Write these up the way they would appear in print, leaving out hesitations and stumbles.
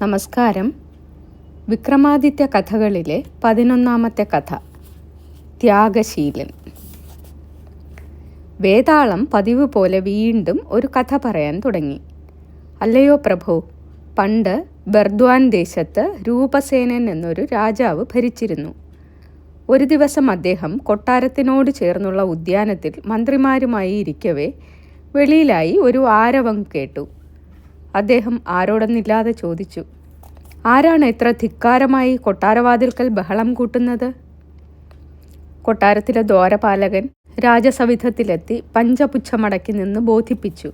നമസ്കാരം. വിക്രമാദിത്യ കഥകളിലെ 11ാമത്തെ കഥ, ത്യാഗശീലൻ. വേതാളം പതിവ് പോലെ വീണ്ടും ഒരു കഥ പറയാൻ തുടങ്ങി. അല്ലയോ പ്രഭു, പണ്ട് ബർദ്വാൻ ദേശത്ത് രൂപസേനൻ എന്നൊരു രാജാവ് ഭരിച്ചിരുന്നു. ഒരു ദിവസം അദ്ദേഹം കൊട്ടാരത്തിനോട് ചേർന്നുള്ള ഉദ്യാനത്തിൽ മന്ത്രിമാരുമായി ഇരിക്കവേ വെളിയിലായി ഒരു ആരവം കേട്ടു. അദ്ദേഹം ആരോടെന്നില്ലാതെ ചോദിച്ചു, ആരാണ് ഇത്ര ധിക്കാരമായി കൊട്ടാരവാതിൽക്കൽ ബഹളം കൂട്ടുന്നത്? കൊട്ടാരത്തിലെ ദ്വാരപാലകൻ രാജസവിധത്തിലെത്തി പഞ്ചപുച്ഛമടക്കി നിന്ന് ബോധിപ്പിച്ചു.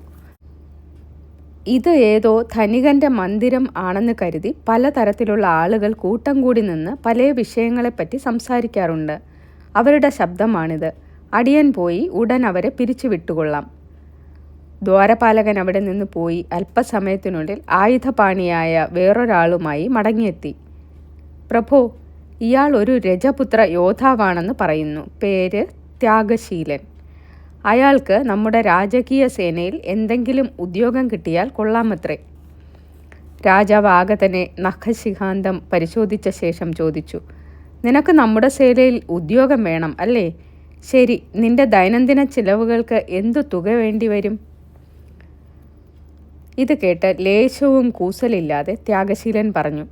ഇത് ഏതോ ധനികന്റെ മന്ദിരം ആണെന്ന് കരുതി പലതരത്തിലുള്ള ആളുകൾ കൂട്ടം കൂടി നിന്ന് പല വിഷയങ്ങളെപ്പറ്റി സംസാരിക്കാറുണ്ട്. അവരുടെ ശബ്ദമാണിത്. അടിയൻ പോയി ഉടൻ അവരെ പിരിച്ചു വിട്ടുകൊള്ളാം. ദ്വാരപാലകൻ അവിടെ നിന്ന് പോയി അല്പസമയത്തിനുള്ളിൽ ആയുധപാണിയായ വേറൊരാളുമായി മടങ്ങിയെത്തി. പ്രഭോ, ഇയാൾ ഒരു രജപുത്ര യോദ്ധാവാണെന്ന് പറയുന്നു. പേര് ത്യാഗശീലൻ. അയാൾക്ക് നമ്മുടെ രാജകീയ സേനയിൽ എന്തെങ്കിലും ഉദ്യോഗം കിട്ടിയാൽ കൊള്ളാമത്രേ. രാജാവ് ആകെ തന്നെ നഖശിഖാന്തം പരിശോധിച്ച ശേഷം ചോദിച്ചു, നിനക്ക് നമ്മുടെ സേനയിൽ ഉദ്യോഗം വേണം അല്ലേ? ശരി, നിന്റെ ദൈനംദിന ചിലവുകൾക്ക് എന്തു തുക വേണ്ടി വരും? ഇത് കേട്ട് ലേശവും കൂസലില്ലാതെ ത്യാഗശീലൻ പറഞ്ഞു,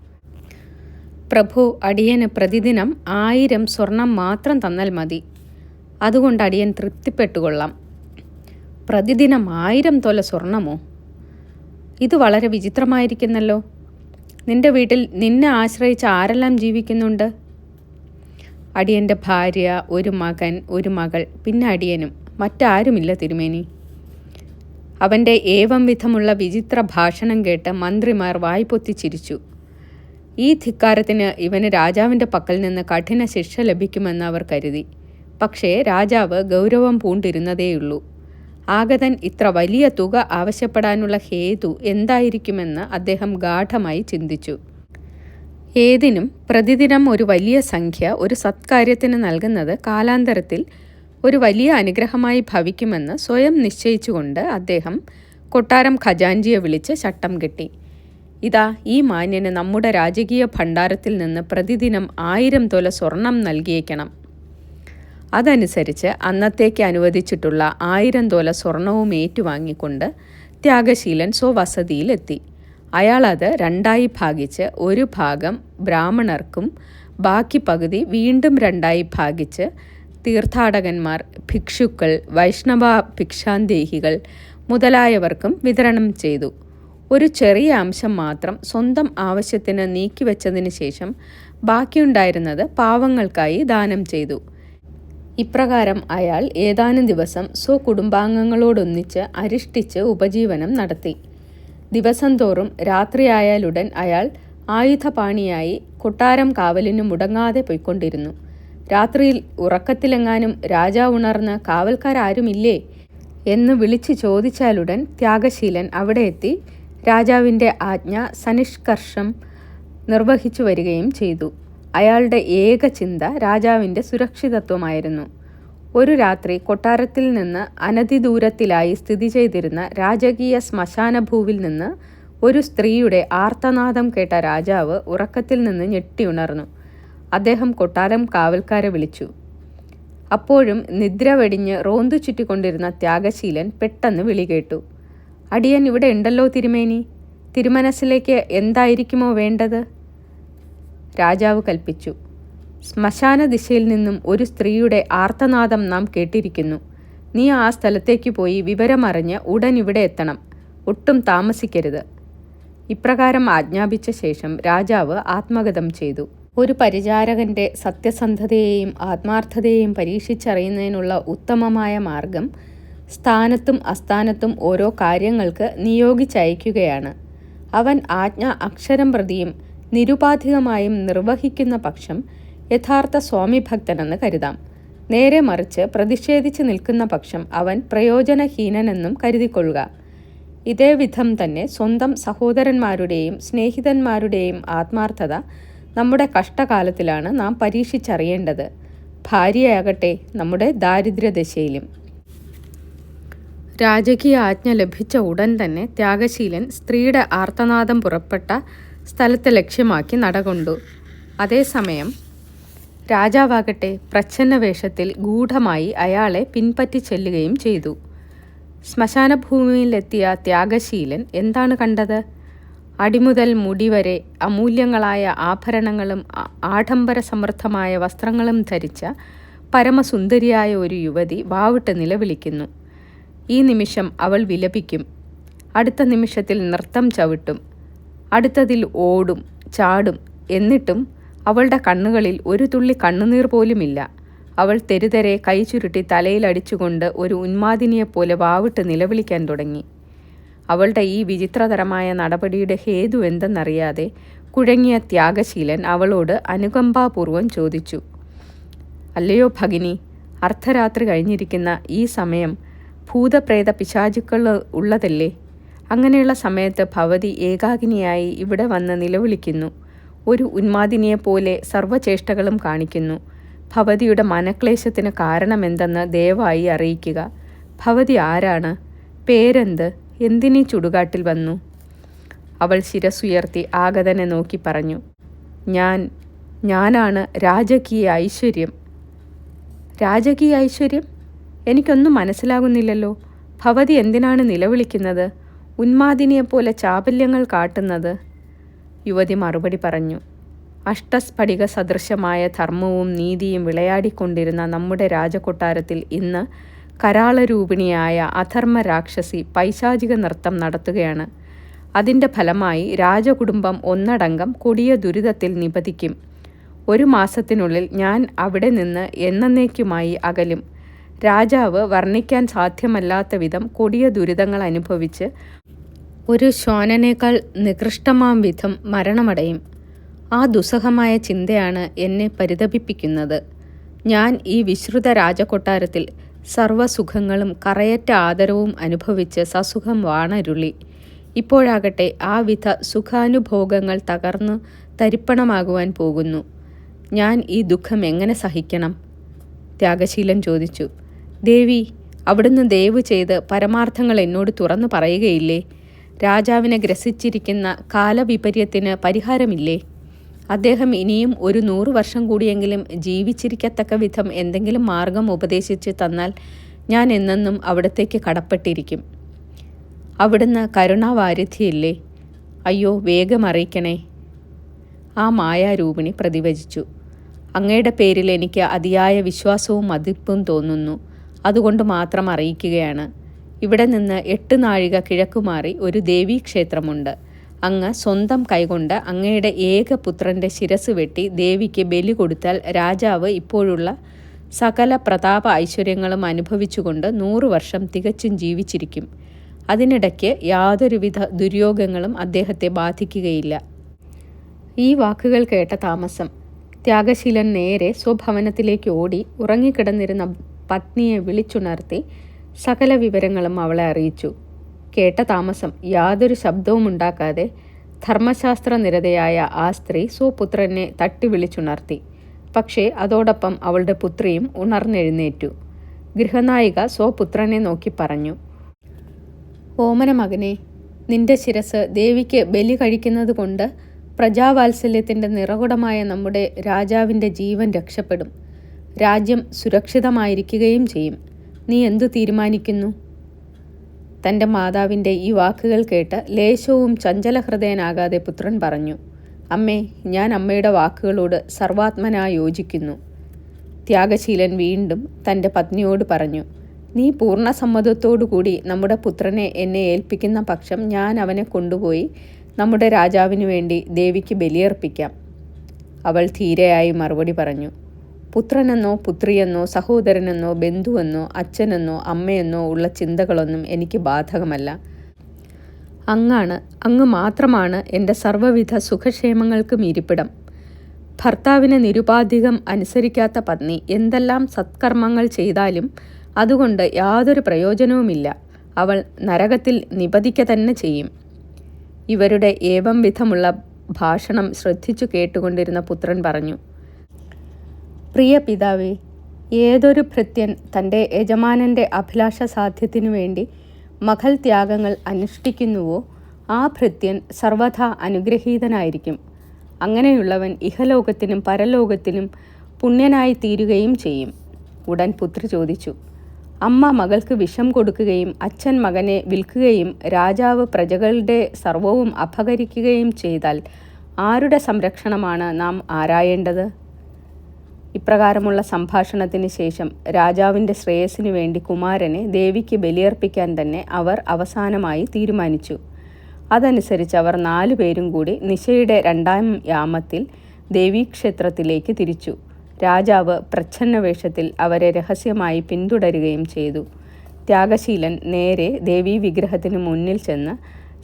പ്രഭു, അടിയന് പ്രതിദിനം 1000 സ്വർണം മാത്രം തന്നാൽ മതി. അതുകൊണ്ട് അടിയൻ തൃപ്തിപ്പെട്ടുകൊള്ളാം. പ്രതിദിനം 1000 തോല സ്വർണമോ? ഇത് വളരെ വിചിത്രമായിരിക്കുന്നല്ലോ. നിന്റെ വീട്ടിൽ നിന്നെ ആശ്രയിച്ച് ആരെല്ലാം ജീവിക്കുന്നുണ്ട്? അടിയൻ്റെ ഭാര്യ, ഒരു മകൻ, ഒരു മകൾ, പിന്നെ അടിയനും. മറ്റാരുമില്ല തിരുമേനി. അവൻ്റെ ഏവം വിധമുള്ള വിചിത്ര ഭാഷണം കേട്ട് മന്ത്രിമാർ വായ്പൊത്തി ചിരിച്ചു. ഈ ധിക്കാരത്തിന് ഇവന് രാജാവിൻ്റെ പക്കൽ നിന്ന് കഠിന ശിക്ഷ ലഭിക്കുമെന്ന് അവർ കരുതി. പക്ഷേ രാജാവ് ഗൗരവം പൂണ്ടിരുന്നതേയുള്ളൂ. ആഗതൻ ഇത്ര വലിയ തുക ആവശ്യപ്പെടാനുള്ള ഹേതു എന്തായിരിക്കുമെന്ന് അദ്ദേഹം ഗാഢമായി ചിന്തിച്ചു. ഏതിനും പ്രതിദിനം ഒരു വലിയ സംഖ്യ ഒരു സത്കാര്യത്തിന് നൽകുന്നത് കാലാന്തരത്തിൽ ഒരു വലിയ അനുഗ്രഹമായി ഭവിക്കുമെന്ന് സ്വയം നിശ്ചയിച്ചുകൊണ്ട് അദ്ദേഹം കൊട്ടാരം ഖജാൻജിയെ വിളിച്ച് ചട്ടം കെട്ടി. ഇതാ, ഈ മാന്യന് നമ്മുടെ രാജകീയ ഭണ്ഡാരത്തിൽ നിന്ന് പ്രതിദിനം 1000 തോല സ്വർണം നൽകിയേക്കണം. അതനുസരിച്ച് അന്നത്തേക്ക് അനുവദിച്ചിട്ടുള്ള 1000 തോല സ്വർണവും ഏറ്റുവാങ്ങിക്കൊണ്ട് ത്യാഗശീലൻ സ്വവസതിയിലെത്തി. അയാൾ അത് 2ആയി ഭാഗിച്ച് ഒരു ഭാഗം ബ്രാഹ്മണർക്കും ബാക്കി പകുതി വീണ്ടും 2ആയി ഭാഗിച്ച് തീർത്ഥാടകന്മാർ, ഭിക്ഷുക്കൾ, വൈഷ്ണവ ഭിക്ഷാന്തേഹികൾ മുതലായവർക്കും വിതരണം ചെയ്തു. ഒരു ചെറിയ അംശം മാത്രം സ്വന്തം ആവശ്യത്തിന് നീക്കിവെച്ചതിന് ശേഷം ബാക്കിയുണ്ടായിരുന്നത് പാവങ്ങൾക്കായി ദാനം ചെയ്തു. ഇപ്രകാരം അയാൾ ഏതാനും ദിവസം സ്വകുടുംബാംഗങ്ങളോടൊന്നിച്ച് അരിഷ്ടിച്ച് ഉപജീവനം നടത്തി. ദിവസം തോറും രാത്രിയായാലുടൻ അയാൾ ആയുധപാണിയായി കൊട്ടാരം കാവലിന് മുടങ്ങാതെ പോയിക്കൊണ്ടിരുന്നു. രാത്രിയിൽ ഉറക്കത്തിലെങ്ങാനും രാജാവ് ഉണർന്ന് കാവൽക്കാരാരുമില്ലേ എന്ന് വിളിച്ചു ചോദിച്ചാലുടൻ ത്യാഗശീലൻ അവിടെ എത്തി രാജാവിൻ്റെ ആജ്ഞ സനിഷ്കർഷം നിർവഹിച്ചു വരികയും ചെയ്തു. അയാളുടെ ഏക ചിന്ത രാജാവിൻ്റെ സുരക്ഷിതത്വമായിരുന്നു. ഒരു രാത്രി കൊട്ടാരത്തിൽ നിന്ന് അനധിദൂരത്തിലായി സ്ഥിതി ചെയ്തിരുന്ന രാജകീയ ശ്മശാനഭൂവിൽ നിന്ന് ഒരു സ്ത്രീയുടെ ആർത്തനാദം കേട്ട രാജാവ് ഉറക്കത്തിൽ നിന്ന് ഞെട്ടിയുണർന്നു. അദ്ദേഹം കൊട്ടാരം കാവൽക്കാരെ വിളിച്ചു. അപ്പോഴും നിദ്ര വെടിഞ്ഞ് റോന്തു ചുറ്റിക്കൊണ്ടിരുന്ന ത്യാഗശീലൻ പെട്ടെന്ന് വിളി കേട്ടു. അടിയൻ ഇവിടെ ഉണ്ടല്ലോ തിരുമേനി. തിരുമനസ്സിലേക്ക് എന്തായിരിക്കുമോ വേണ്ടത്? രാജാവ് കൽപ്പിച്ചു. ശ്മശാന ദിശയിൽ നിന്നും ഒരു സ്ത്രീയുടെ ആർത്തനാദം നാം കേട്ടിരിക്കുന്നു. നീ ആ സ്ഥലത്തേക്ക് പോയി വിവരമറിഞ്ഞ് ഉടൻ ഇവിടെ എത്തണം. ഒട്ടും താമസിക്കരുത്. ഇപ്രകാരം ആജ്ഞാപിച്ച ശേഷം രാജാവ് ആത്മഗതം ചെയ്തു. ഒരു പരിചാരകന്റെ സത്യസന്ധതയെയും ആത്മാർത്ഥതയെയും പരീക്ഷിച്ചറിയുന്നതിനുള്ള ഉത്തമമായ മാർഗം സ്ഥാനത്തും അസ്ഥാനത്തും ഓരോ കാര്യങ്ങൾക്ക് നിയോഗിച്ചയക്കുകയാണ്. അവൻ ആജ്ഞ അക്ഷരം പ്രതിയും നിരുപാധികമായും നിർവഹിക്കുന്ന പക്ഷം യഥാർത്ഥ സ്വാമിഭക്തനെന്ന് കരുതാം. നേരെ മറിച്ച് പ്രതിഷേധിച്ച് നിൽക്കുന്ന പക്ഷം അവൻ പ്രയോജനഹീനനെന്നും കരുതിക്കൊള്ളുക. ഇതേ വിധം തന്നെ സ്വന്തം സഹോദരന്മാരുടെയും സ്നേഹിതന്മാരുടെയും ആത്മാർത്ഥത നമ്മുടെ കഷ്ടകാലത്തിലാണ് നാം പരീക്ഷിച്ചറിയേണ്ടത്. ഭാര്യയാകട്ടെ നമ്മുടെ ദാരിദ്ര്യദശയിലും. രാജകീയ ആജ്ഞ ലഭിച്ച ഉടൻ തന്നെ ത്യാഗശീലൻ സ്ത്രീയുടെ ആർത്തനാദം പുറപ്പെട്ട സ്ഥലത്തെ ലക്ഷ്യമാക്കി നടകൊണ്ടു. അതേസമയം രാജാവാകട്ടെ പ്രച്ഛന്ന വേഷത്തിൽ ഗൂഢമായി അയാളെ പിൻപറ്റി ചെല്ലുകയും ചെയ്തു. ശ്മശാനഭൂമിയിലെത്തിയ ത്യാഗശീലൻ എന്താണ് കണ്ടത്? അടിമുതൽ മുടി വരെ അമൂല്യങ്ങളായ ആഭരണങ്ങളും ആഡംബര സമൃദ്ധമായ വസ്ത്രങ്ങളും ധരിച്ച പരമസുന്ദരിയായ ഒരു യുവതി വാവിട്ട് നിലവിളിക്കുന്നു. ഈ നിമിഷം അവൾ വിലപിക്കും, അടുത്ത നിമിഷത്തിൽ നൃത്തം ചവിട്ടും, അടുത്തതിൽ ഓടും ചാടും. എന്നിട്ടും അവളുടെ കണ്ണുകളിൽ ഒരു തുള്ളി കണ്ണുനീർ പോലുമില്ല. അവൾ തെരുതെരെ കൈ ചുരുട്ടി തലയിലടിച്ചുകൊണ്ട് ഒരു ഉന്മാദിനിയെപ്പോലെ വാവിട്ട് നിലവിളിക്കാൻ തുടങ്ങി. അവളുടെ ഈ വിചിത്രതരമായ നടപടിയുടെ ഹേതു എന്തെന്നറിയാതെ കുഴങ്ങിയ ത്യാഗശീലൻ അവളോട് അനുകമ്പാപൂർവം ചോദിച്ചു, അല്ലയോ ഭഗിനി, അർദ്ധരാത്രി കഴിഞ്ഞിരിക്കുന്ന ഈ സമയം ഭൂതപ്രേത പിശാചുക്കൾ ഉള്ളതല്ലേ? അങ്ങനെയുള്ള സമയത്ത് ഭവതി ഏകാകിനിയായി ഇവിടെ വന്ന് നിലവിളിക്കുന്നു. ഒരു ഉന്മാദിനിയെപ്പോലെ സർവ്വചേഷ്ടകളും കാണിക്കുന്നു. ഭവതിയുടെ മനക്ലേശത്തിന് കാരണമെന്തെന്ന് ദയവായി അറിയിക്കുക. ഭവതി ആരാണ്? പേരെന്ത്? എന്തിനീ ചുടുകാട്ടിൽ വന്നു? അവൾ ശിരസുയർത്തി ആഗതനെ നോക്കി പറഞ്ഞു, ഞാനാണ് രാജകീയ ഐശ്വര്യം. രാജകീയ ഐശ്വര്യം? എനിക്കൊന്നും മനസ്സിലാകുന്നില്ലല്ലോ. ഭവതി എന്തിനാണ് നിലവിളിക്കുന്നത്? ഉന്മാദിനിയെപ്പോലെ ചാപല്യങ്ങൾ കാട്ടുന്നത്? യുവതി മറുപടി പറഞ്ഞു, അഷ്ടസ്ഫടിക സദൃശമായ ധർമ്മവും നീതിയും വിളയാടിക്കൊണ്ടിരുന്ന നമ്മുടെ രാജകൊട്ടാരത്തിൽ ഇന്ന് കരാളരൂപിണിയായ അധർമ്മ രാക്ഷസി പൈശാചിക നൃത്തം നടത്തുകയാണ്. അതിൻ്റെ ഫലമായി രാജകുടുംബം ഒന്നടങ്കം കൊടിയ ദുരിതത്തിൽ നിപതിക്കും. 1 മാസത്തിനുള്ളിൽ ഞാൻ അവിടെ നിന്ന് എന്നേക്കുമായി അകലും. രാജാവ് വർണ്ണിക്കാൻ സാധ്യമല്ലാത്ത വിധം കൊടിയ ദുരിതങ്ങൾ അനുഭവിച്ച് ഒരു ശ്വാനനേക്കാൾ നികൃഷ്ടമാം വിധം മരണമടയും. ആ ദുസ്സഹമായ ചിന്തയാണ് എന്നെ പരിതപിപ്പിക്കുന്നത്. ഞാൻ ഈ വിശ്രുത രാജകൊട്ടാരത്തിൽ സർവ്വസുഖങ്ങളും കറയറ്റ ആദരവും അനുഭവിച്ച് സസുഖം വാണരുളി. ഇപ്പോഴാകട്ടെ ആ വിധ സുഖാനുഭോഗങ്ങൾ തകർന്നു തരിപ്പണമാകുവാൻ പോകുന്നു. ഞാൻ ഈ ദുഃഖം എങ്ങനെ സഹിക്കണം? ത്യാഗശീലൻ ചോദിച്ചു. ദേവി, അവിടുന്ന് ദയവ് ചെയ്ത് പരമാർത്ഥങ്ങൾ എന്നോട് തുറന്നു പറയുകയില്ലേ? രാജാവിനെ ഗ്രസിച്ചിരിക്കുന്ന കാലവിപര്യത്തിന് പരിഹാരമില്ലേ? അദ്ദേഹം ഇനിയും ഒരു 100 വർഷം കൂടിയെങ്കിലും ജീവിച്ചിരിക്കത്തക്ക വിധം എന്തെങ്കിലും മാർഗം ഉപദേശിച്ച് തന്നാൽ ഞാൻ എന്നെന്നും അവിടത്തേക്ക് കടപ്പെട്ടിരിക്കും. അവിടുന്ന് കരുണാവാരിധിയില്ലേ? അയ്യോ, വേഗം അറിയിക്കണേ. ആ മായാരൂപിണി പ്രതിവചിച്ചു. അങ്ങയുടെ പേരിൽ എനിക്ക് അതിയായ വിശ്വാസവും മതിപ്പും തോന്നുന്നു. അതുകൊണ്ട് മാത്രം അറിയിക്കുകയാണ്. ഇവിടെ നിന്ന് 8 നാഴിക കിഴക്കുമാറി ഒരു ദേവീക്ഷേത്രമുണ്ട്. അങ്ങ് സ്വന്തം കൈകൊണ്ട് അങ്ങയുടെ ഏകപുത്രൻ്റെ ശിരസ് വെട്ടി ദേവിക്ക് ബലി കൊടുത്താൽ രാജാവ് ഇപ്പോഴുള്ള സകല പ്രതാപ ഐശ്വര്യങ്ങളും അനുഭവിച്ചുകൊണ്ട് 100 വർഷം തികച്ചും ജീവിച്ചിരിക്കും. അതിനിടയ്ക്ക് യാതൊരുവിധ ദുര്യോഗങ്ങളും അദ്ദേഹത്തെ ബാധിക്കുകയില്ല. ഈ വാക്കുകൾ കേട്ട താമസം ത്യാഗശീലൻ നേരെ സ്വഭവനത്തിലേക്ക് ഓടി ഉറങ്ങിക്കിടന്നിരുന്ന പത്നിയെ വിളിച്ചുണർത്തി സകല വിവരങ്ങളും അവളെ അറിയിച്ചു. കേട്ട താമസം യാതൊരു ശബ്ദവും ഉണ്ടാക്കാതെ ധർമ്മശാസ്ത്ര നിരതയായ ആ സ്ത്രീ സ്വപുത്രനെ തട്ടി വിളിച്ചുണർത്തി. പക്ഷേ അതോടൊപ്പം അവളുടെ പുത്രിയും ഉണർന്നെഴുന്നേറ്റു. ഗൃഹനായിക സ്വപുത്രനെ നോക്കി പറഞ്ഞു, ഓമന മകനെ, നിന്റെ ശിരസ് ദേവിക്ക് ബലി കഴിക്കുന്നത് കൊണ്ട് പ്രജാവാത്സല്യത്തിൻ്റെ നിറകുടമായ നമ്മുടെ രാജാവിൻ്റെ ജീവൻ രക്ഷപ്പെടും. രാജ്യം സുരക്ഷിതമായിരിക്കുകയും ചെയ്യും. നീ എന്തു തീരുമാനിക്കുന്നു? തൻ്റെ മാതാവിൻ്റെ ഈ വാക്കുകൾ കേട്ട് ലേശവും ചഞ്ചലഹൃദയനാകാതെ പുത്രൻ പറഞ്ഞു, അമ്മേ, ഞാൻ അമ്മയുടെ വാക്കുകളോട് സർവാത്മനാ യോജിക്കുന്നു. ത്യാഗശീലൻ വീണ്ടും തൻ്റെ പത്നിയോട് പറഞ്ഞു, നീ പൂർണ്ണ സമ്മതത്തോടുകൂടി നമ്മുടെ പുത്രനെ എന്നെ ഏൽപ്പിക്കുന്ന പക്ഷം ഞാൻ അവനെ കൊണ്ടുപോയി നമ്മുടെ രാജാവിനു വേണ്ടി ദേവിക്ക് ബലിയർപ്പിക്കാം. അവൾ ധീരയായി മറുപടി പറഞ്ഞു, പുത്രനെന്നോ പുത്രിയെന്നോ സഹോദരനെന്നോ ബന്ധുവെന്നോ അച്ഛനെന്നോ അമ്മയെന്നോ ഉള്ള ചിന്തകളൊന്നും എനിക്ക് ബാധകമല്ല. അങ്ങ് മാത്രമാണ് എൻ്റെ സർവ്വവിധ സുഖക്ഷേമങ്ങൾക്കും ഇരിപ്പിടം. ഭർത്താവിനെ നിരുപാധികം അനുസരിക്കാത്ത പത്നി എന്തെല്ലാം സത്കർമ്മങ്ങൾ ചെയ്താലും അതുകൊണ്ട് യാതൊരു പ്രയോജനവുമില്ല. അവൾ നരകത്തിൽ നിപതിക്ക തന്നെ ചെയ്യും. ഇവരുടെ ഏവം വിധമുള്ള ഭാഷണം ശ്രദ്ധിച്ചു കേട്ടുകൊണ്ടിരുന്ന പുത്രൻ പറഞ്ഞു, പ്രിയ പിതാവേ, ഏതൊരു ഭൃത്യൻ തൻ്റെ യജമാനൻ്റെ അഭിലാഷ സാധ്യത്തിനു വേണ്ടി മഹൽ ത്യാഗങ്ങൾ അനുഷ്ഠിക്കുന്നുവോ ആ ഭൃത്യൻ സർവഥാ അനുഗ്രഹീതനായിരിക്കും. അങ്ങനെയുള്ളവൻ ഇഹലോകത്തിനും പരലോകത്തിലും പുണ്യനായി തീരുകയും ചെയ്യും. ഉടൻ പുത്രി ചോദിച്ചു, അമ്മ മകൾക്ക് വിഷം കൊടുക്കുകയും അച്ഛൻ മകനെ വിൽക്കുകയും രാജാവ് പ്രജകളുടെ സർവവും അപഹരിക്കുകയും ചെയ്താൽ ആരുടെ സംരക്ഷണമാണ് നാം ആരായേണ്ടത്? ഇപ്രകാരമുള്ള സംഭാഷണത്തിന് ശേഷം രാജാവിൻ്റെ ശ്രേയസ്സിനു വേണ്ടി കുമാരനെ ദേവിക്ക് ബലിയർപ്പിക്കാൻ തന്നെ അവർ അവസാനമായി തീരുമാനിച്ചു. അതനുസരിച്ച് അവർ 4 പേരും കൂടി നിശയുടെ 2-ാം യാമത്തിൽ ദേവീക്ഷേത്രത്തിലേക്ക് തിരിച്ചു. രാജാവ് പ്രച്ഛന്നവേഷത്തിൽ അവരെ രഹസ്യമായി പിന്തുടരുകയും ചെയ്തു. ത്യാഗശീലൻ നേരെ ദേവീ വിഗ്രഹത്തിന് മുന്നിൽ ചെന്ന്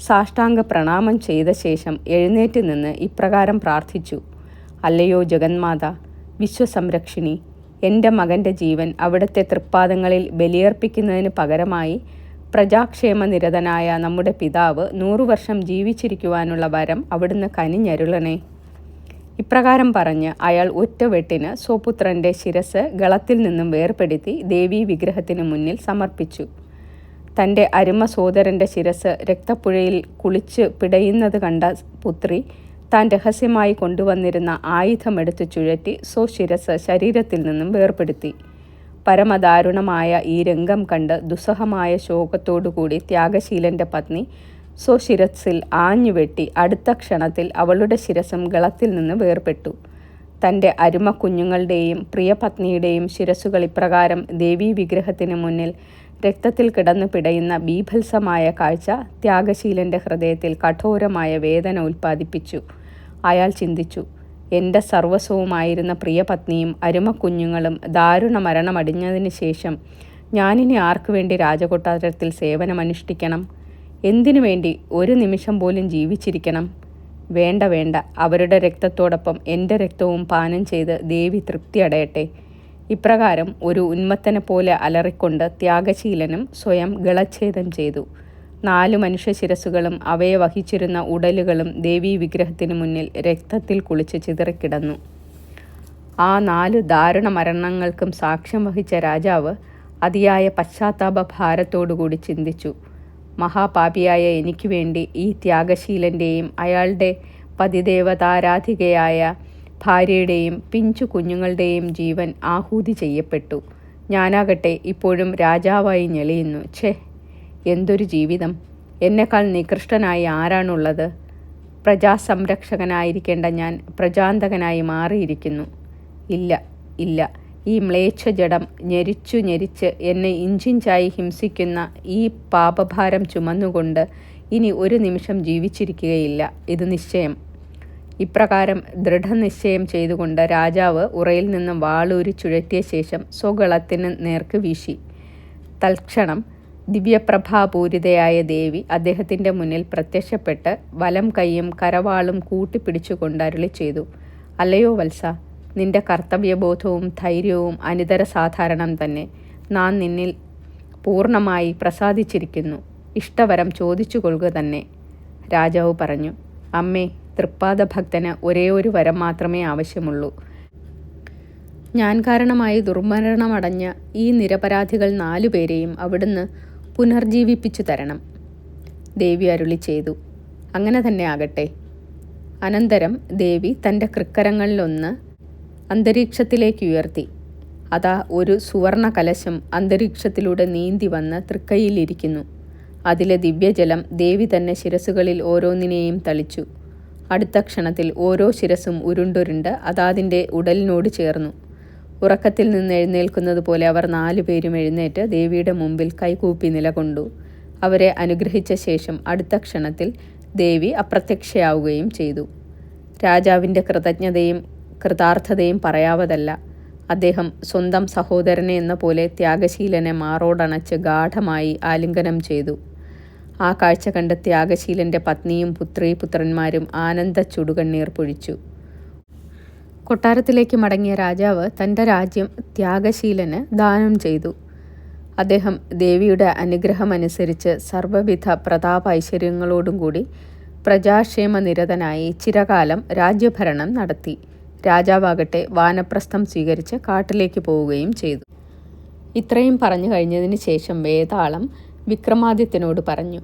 സാഷ്ടാംഗ പ്രണാമം ചെയ്ത ശേഷം എഴുന്നേറ്റ് നിന്ന് ഇപ്രകാരം പ്രാർത്ഥിച്ചു: അല്ലയോ ജഗന്മാത, വിശ്വസംരക്ഷിണി, എൻ്റെ മകൻ്റെ ജീവൻ അവിടുത്തെ തൃപ്പാദങ്ങളിൽ ബലിയർപ്പിക്കുന്നതിന് പകരമായി പ്രജാക്ഷേമനിരതനായ നമ്മുടെ പിതാവ് 100 വർഷം ജീവിച്ചിരിക്കുവാനുള്ള വരം അവിടുന്ന് കനിഞ്ഞരുളണേ. ഇപ്രകാരം പറഞ്ഞ് അയാൾ ഒറ്റവെട്ടിന് സ്വപുത്രൻ്റെ ശിരസ് ഗളത്തിൽ നിന്നും വേർപെടുത്തി ദേവീ വിഗ്രഹത്തിന് മുന്നിൽ സമർപ്പിച്ചു. തൻ്റെ അരുമ സോദരൻ്റെ ശിരസ് രക്തപ്പുഴയിൽ കുളിച്ച് പിടയുന്നത് കണ്ട പുത്രി താൻ രഹസ്യമായി കൊണ്ടുവന്നിരുന്ന ആയുധമെടുത്ത് ചുഴറ്റി സ്വശിരസ് ശരീരത്തിൽ നിന്നും വേർപെടുത്തി. പരമദാരുണമായ ഈ രംഗം കണ്ട് ദുസ്സഹമായ ശോകത്തോടുകൂടി ത്യാഗശീലൻ്റെ പത്നി സ്വശിരസിൽ ആഞ്ഞുവെട്ടി അടുത്ത ക്ഷണത്തിൽ അവളുടെ ശിരസും ഗളത്തിൽ നിന്ന് വേർപെട്ടു. തൻ്റെ അരുമ കുഞ്ഞുങ്ങളുടെയും പ്രിയപത്നിയുടെയും ശിരസുകൾ ഇപ്രകാരം ദേവീ വിഗ്രഹത്തിന് മുന്നിൽ രക്തത്തിൽ കിടന്നു പിടയുന്ന ബീഭത്സമായ കാഴ്ച ത്യാഗശീലൻ്റെ ഹൃദയത്തിൽ കഠോരമായ വേദന ഉൽപ്പാദിപ്പിച്ചു. അയാൾ ചിന്തിച്ചു, എൻ്റെ സർവസ്വവുമായിരുന്ന പ്രിയപത്നിയും അരുമക്കുഞ്ഞുങ്ങളും ദാരുണ മരണമടിഞ്ഞതിന് ശേഷം ഞാനിനി ആർക്കു വേണ്ടി രാജകൊട്ടാരത്തിൽ സേവനമനുഷ്ഠിക്കണം? എന്തിനു വേണ്ടി ഒരു നിമിഷം പോലും ജീവിച്ചിരിക്കണം? വേണ്ട വേണ്ട, അവരുടെ രക്തത്തോടൊപ്പം എൻ്റെ രക്തവും പാനം ചെയ്ത് ദേവി തൃപ്തി അടയട്ടെ. ഇപ്രകാരം ഒരു ഉന്മത്തനെ പോലെ അലറിക്കൊണ്ട് ത്യാഗശീലനും സ്വയം ഗളച്ഛേദം ചെയ്തു. 4 മനുഷ്യ ശിരസുകളും അവയെ വഹിച്ചിരുന്ന ഉടലുകളും ദേവീ വിഗ്രഹത്തിന് മുന്നിൽ രക്തത്തിൽ കുളിച്ച് ചിതറിക്കിടന്നു. ആ 4 ദാരുണ മരണങ്ങൾക്കും സാക്ഷ്യം വഹിച്ച രാജാവ് അതിയായ പശ്ചാത്താപ ഭാരത്തോടുകൂടി ചിന്തിച്ചു: മഹാപാപിയായ എനിക്ക് വേണ്ടി ഈ ത്യാഗശീലൻ്റെയും അയാളുടെ പതിദേവതാരാധികയായ ഭാര്യയുടെയും പിഞ്ചു കുഞ്ഞുങ്ങളുടെയും ജീവൻ ആഹൂതി ചെയ്യപ്പെട്ടു. ഞാനാകട്ടെ ഇപ്പോഴും രാജാവായി ഞെളിയുന്നു. ഛേ, എന്തൊരു ജീവിതം! എന്നെക്കാൾ നികൃഷ്ടനായി ആരാണുള്ളത്? പ്രജാസംരക്ഷകനായിരിക്കേണ്ട ഞാൻ പ്രജാന്തകനായി മാറിയിരിക്കുന്നു. ഇല്ല ഇല്ല, ഈ മ്ലേച്ഛജഡം ഞെരിച്ചു ഞെരിച്ച് എന്നെ ഇഞ്ചിഞ്ചായി ഹിംസിക്കുന്ന ഈ പാപഭാരം ചുമന്നുകൊണ്ട് ഇനി ഒരു നിമിഷം ജീവിച്ചിരിക്കുകയില്ല, ഇത് നിശ്ചയം. ഇപ്രകാരം ദൃഢനിശ്ചയം ചെയ്തുകൊണ്ട് രാജാവ് ഉറയിൽ നിന്ന് വാളൂരി ചുഴറ്റിയ ശേഷം സ്വഗളത്തിന് നേർക്ക് വീശി. തൽക്ഷണം ദിവ്യപ്രഭാപൂരിതയായ ദേവി അദ്ദേഹത്തിൻ്റെ മുന്നിൽ പ്രത്യക്ഷപ്പെട്ട് വലം കൈയും കരവാളും കൂട്ടിപ്പിടിച്ചുകൊണ്ട് അരുളി ചെയ്തു: അല്ലയോ വത്സ, നിന്റെ കർത്തവ്യബോധവും ധൈര്യവും അനിതര സാധാരണം തന്നെ. നാം നിന്നിൽ പൂർണ്ണമായി പ്രസാദിച്ചിരിക്കുന്നു. ഇഷ്ടവരം ചോദിച്ചു കൊള്ളുക തന്നെ. രാജാവ് പറഞ്ഞു: അമ്മേ, തൃപ്പാദഭക്തന് ഒരേ ഒരു വരം മാത്രമേ ആവശ്യമുള്ളൂ. ഞാൻ കാരണമായി ദുർമരണമടഞ്ഞ ഈ നിരപരാധികൾ 4 പേരെയും അവിടുന്ന് പുനർജീവിപ്പിച്ചു തരണം. ദേവി അരുളി ചെയ്തു: അങ്ങനെ തന്നെ ആകട്ടെ. അനന്തരം ദേവി തൻ്റെ തൃക്കരങ്ങളിലൊന്ന് അന്തരീക്ഷത്തിലേക്ക് ഉയർത്തി. അതാ ഒരു സുവർണ കലശം അന്തരീക്ഷത്തിലൂടെ നീന്തി വന്ന് തൃക്കൈയിലിരിക്കുന്നു. അതിലെ ദിവ്യജലം ദേവി തന്നെ ശിരസുകളിൽ ഓരോന്നിനെയും തളിച്ചു. അടുത്ത ക്ഷണത്തിൽ ഓരോ ശിരസും ഉരുണ്ടുരുണ്ട് അതാതിൻ്റെ ഉടലിനോട് ചേർന്നു. ഉറക്കത്തിൽ നിന്ന് എഴുന്നേൽക്കുന്നത് പോലെ അവർ 4 പേരും എഴുന്നേറ്റ് ദേവിയുടെ മുമ്പിൽ കൈകൂപ്പി നിലകൊണ്ടു. അവരെ അനുഗ്രഹിച്ച ശേഷം അടുത്ത ക്ഷണത്തിൽ ദേവി അപ്രത്യക്ഷയാവുകയും ചെയ്തു. രാജാവിൻ്റെ കൃതജ്ഞതയും കൃതാർത്ഥതയും പറയാവതല്ല. അദ്ദേഹം സ്വന്തം സഹോദരനെ എന്ന പോലെ ത്യാഗശീലനെ മാറോടണച്ച് ഗാഠമായി ആലിംഗനം ചെയ്തു. ആ കാഴ്ച കണ്ട് ത്യാഗശീലൻ്റെ പത്നിയും പുത്രീപുത്രന്മാരും ആനന്ദ ചുടുകണ്ണീർ പൊഴിച്ചു. കൊട്ടാരത്തിലേക്ക് മടങ്ങിയ രാജാവ് തൻ്റെ രാജ്യം ത്യാഗശീലന് ദാനം ചെയ്തു. അദ്ദേഹം ദേവിയുടെ അനുഗ്രഹമനുസരിച്ച് സർവ്വവിധ പ്രതാപ ഐശ്വര്യങ്ങളോടും കൂടി പ്രജാക്ഷേമനിരതനായി ചിരകാലം രാജ്യഭരണം നടത്തി. രാജാവാകട്ടെ വാനപ്രസ്ഥം സ്വീകരിച്ച് കാട്ടിലേക്ക് പോവുകയും ചെയ്തു. ഇത്രയും പറഞ്ഞു കഴിഞ്ഞതിന് ശേഷം വേതാളം വിക്രമാദിത്യനോട് പറഞ്ഞു: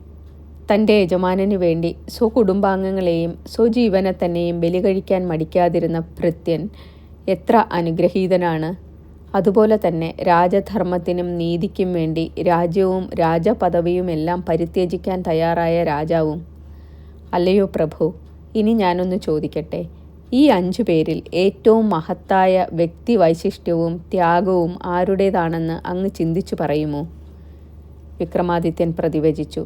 തൻ്റെ യജമാനനു വേണ്ടി സ്വകുടുംബാംഗങ്ങളെയും സ്വജീവനെ തന്നെയും ബലി കഴിക്കാൻ മടിക്കാതിരുന്ന ഭൃത്യൻ എത്ര അനുഗ്രഹീതനാണ്. അതുപോലെ തന്നെ രാജധർമ്മത്തിനും നീതിക്കും വേണ്ടി രാജ്യവും രാജപദവിയുമെല്ലാം പരിത്യജിക്കാൻ തയ്യാറായ രാജാവും. അല്ലയോ പ്രഭു, ഇനി ഞാനൊന്ന് ചോദിക്കട്ടെ, ഈ 5 പേരിൽ ഏറ്റവും മഹത്തായ വ്യക്തി വൈശിഷ്ട്യവും ത്യാഗവും ആരുടേതാണെന്ന് അങ്ങ് ചിന്തിച്ചു പറയുമോ? വിക്രമാദിത്യൻ പ്രതിവചിച്ചു.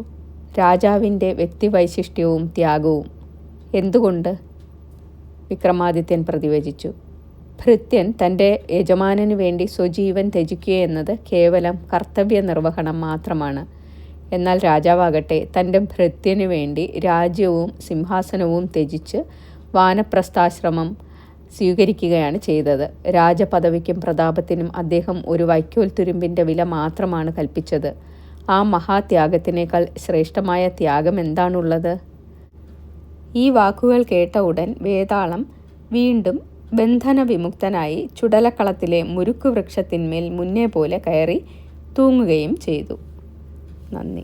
രാജാവിൻ്റെ വ്യക്തിവൈശിഷ്ട്യവും ത്യാഗവും. എന്തുകൊണ്ട്? വിക്രമാദിത്യൻ പ്രതിവചിച്ചു. ഭൃത്യൻ തൻ്റെ യജമാനനു വേണ്ടി സ്വജീവൻ ത്യജിക്കുക എന്നത് കേവലം കർത്തവ്യ നിർവഹണം മാത്രമാണ്. എന്നാൽ രാജാവാകട്ടെ തൻ്റെ ഭൃത്യനു വേണ്ടി രാജ്യവും സിംഹാസനവും ത്യജിച്ച് വാനപ്രസ്ഥാശ്രമം സ്വീകരിക്കുകയാണ് ചെയ്തത്. രാജപദവിക്കും പ്രതാപത്തിനും അദ്ദേഹം ഒരു വൈക്കോൽത്തുരുമ്പിൻ്റെ വില മാത്രമാണ് കൽപ്പിച്ചത്. ആ മഹാത്യാഗത്തിനേക്കാൾ ശ്രേഷ്ഠമായ ത്യാഗം എന്താണുള്ളത്? ഈ വാക്കുകൾ കേട്ട ഉടൻ വേതാളം വീണ്ടും ബന്ധനവിമുക്തനായി ചുടലക്കളത്തിലെ മുരുക്കുവൃക്ഷത്തിന്മേൽ മുന്നേ പോലെ കയറി തൂങ്ങുകയും ചെയ്തു. നന്ദി.